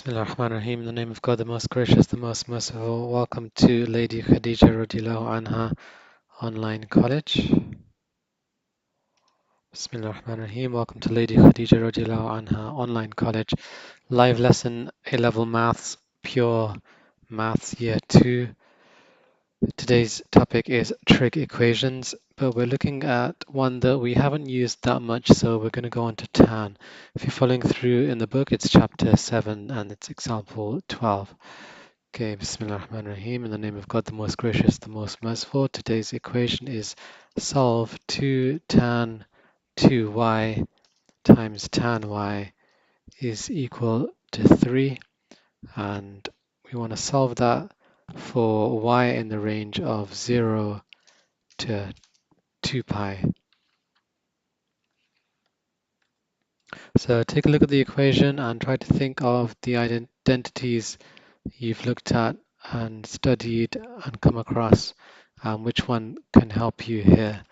Bismillah ar-Rahman ar-Rahim. In the name of God, the most gracious, the most merciful. Welcome to Lady Khadija Radhiyallahu Anha Online College. Bismillah ar-Rahman ar-Rahim. Welcome to Lady Khadija Radhiyallahu Anha Online College. Live lesson, A-Level Maths, Pure Maths Year 2. Today's topic is trig equations, but we're looking at one that we haven't used that much, so we're going to go on to tan. If you're following through in the book, it's chapter 7 and it's example 12. Okay, Bismillah ar-Rahman ar-Rahim. In the name of God, the most gracious, the most merciful. Today's equation is solve 2 tan 2y times tan y is equal to 3. And we want to solve that for y in the range of 0 to 2 pi. So take a look at the equation and try to think of the identities you've looked at and studied and come across, which one can help you here.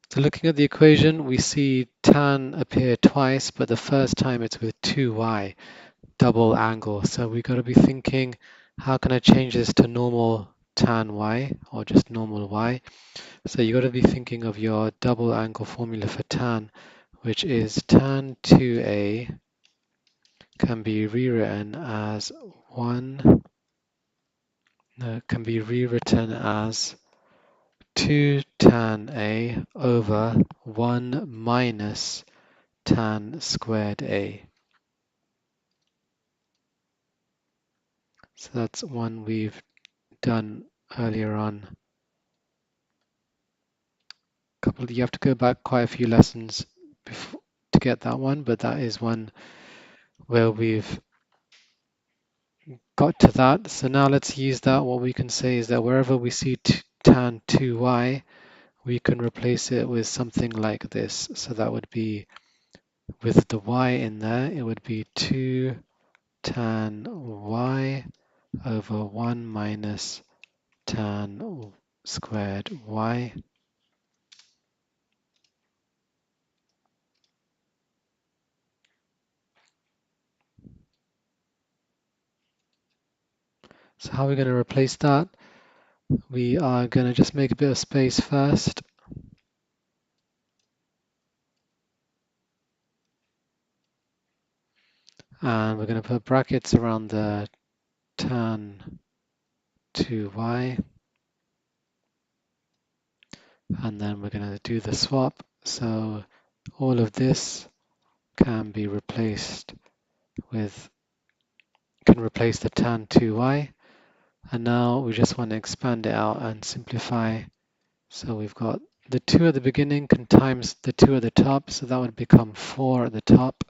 So looking at the equation, we see tan appear twice, but the first time it's with 2y, double angle. So we've got to be thinking, how can I change this to normal tan y or just normal y? So you've got to be thinking of your double angle formula for tan, which is tan 2a can be rewritten as 1, can be rewritten as 2 tan a over 1 minus tan squared a. So that's one we've done earlier on. You have to go back quite a few lessons before, to get that one, but that is one where we've got to that. So now let's use that. What we can say is that wherever we see tan 2y, we can replace it with something like this. So that would be, with the y in there, it would be 2 tan y over 1 minus tan squared y. So how are we going to replace that? We are going to just make a bit of space first. And we're going to put brackets around the tan 2y. And then we're going to do the swap. So all of this can be replaced with, can replace the tan 2y. And now we just want to expand it out and simplify. So we've got the 2 at the beginning can times the 2 at the top, so that would become 4 at the top.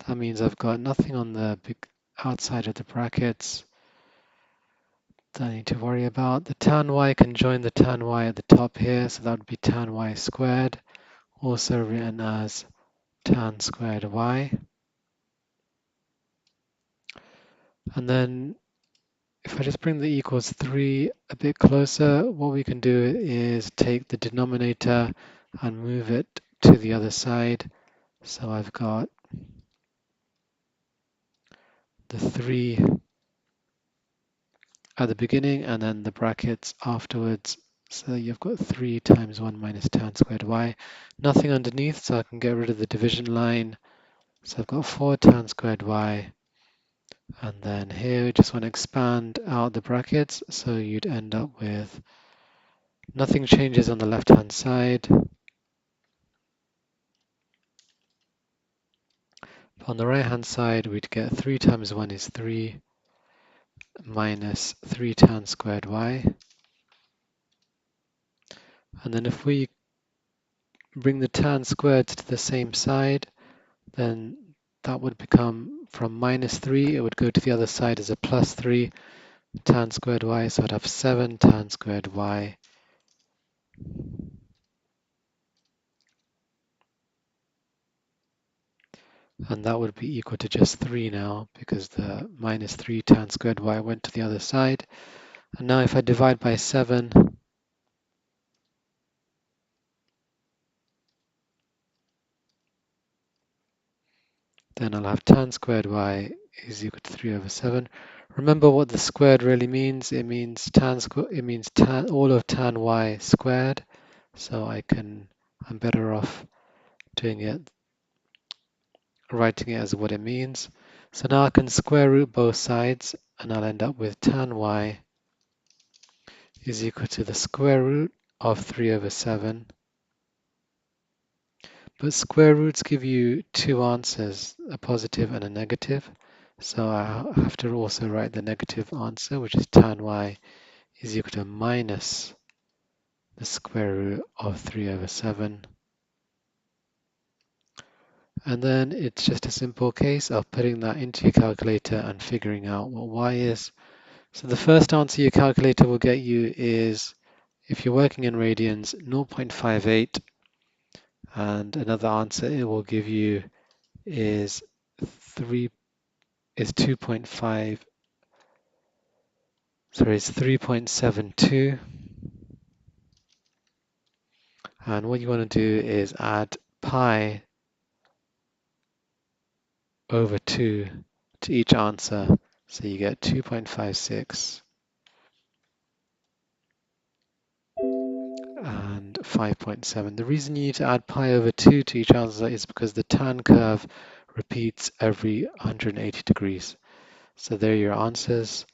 That means I've got nothing on the big outside of the brackets that I need to worry about. The tan y can join the tan y at the top here, so that would be tan y squared, also written as tan squared y. And then if I just bring the equals 3 a bit closer, what we can do is take the denominator and move it to the other side. So I've got the 3 at the beginning and then the brackets afterwards. So you've got 3 times 1 minus tan squared y. Nothing underneath, so I can get rid of the division line. So I've got 4 tan squared y. And then here we just want to expand out the brackets, so you'd end up with nothing changes on the left-hand side. On the right-hand side, we'd get 3 times 1 is 3 minus 3 tan squared y. And then if we bring the tan squareds to the same side, then that would become, from minus 3, it would go to the other side as a plus 3 tan squared y, so I'd have 7 tan squared y. And that would be equal to just 3 now, because the minus 3 tan squared y went to the other side. And now if I divide by 7, Then I'll have tan squared y is equal to 3 over 7. Remember what the squared really means. It means tan all of tan y squared. So I'm better off doing it, writing it as what it means. So now I can square root both sides and I'll end up with tan y is equal to the square root of 3 over 7. But square roots give you two answers, a positive and a negative. So I have to also write the negative answer, which is tan y is equal to minus the square root of 3 over 7. And then it's just a simple case of putting that into your calculator and figuring out what y is. So the first answer your calculator will get you is, if you're working in radians, 0.58, and another answer it will give you is 2.5, sorry, it's 3.72. And what you want to do is add pi over 2 to each answer. So you get 2.56 and 5.7. The reason you need to add pi over 2 to each answer is because the tan curve repeats every 180 degrees. So there are your answers.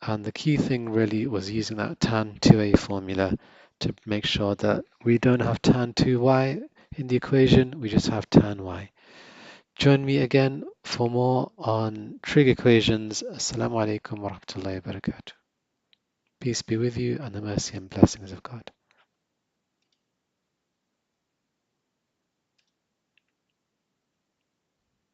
And the key thing really was using that tan 2a formula to make sure that we don't have tan 2y in the equation, we just have tan y. Join me again for more on trig equations. Assalamu alaikum wa rahmatullahi wa barakatuh. Peace be with you and the mercy and blessings of God.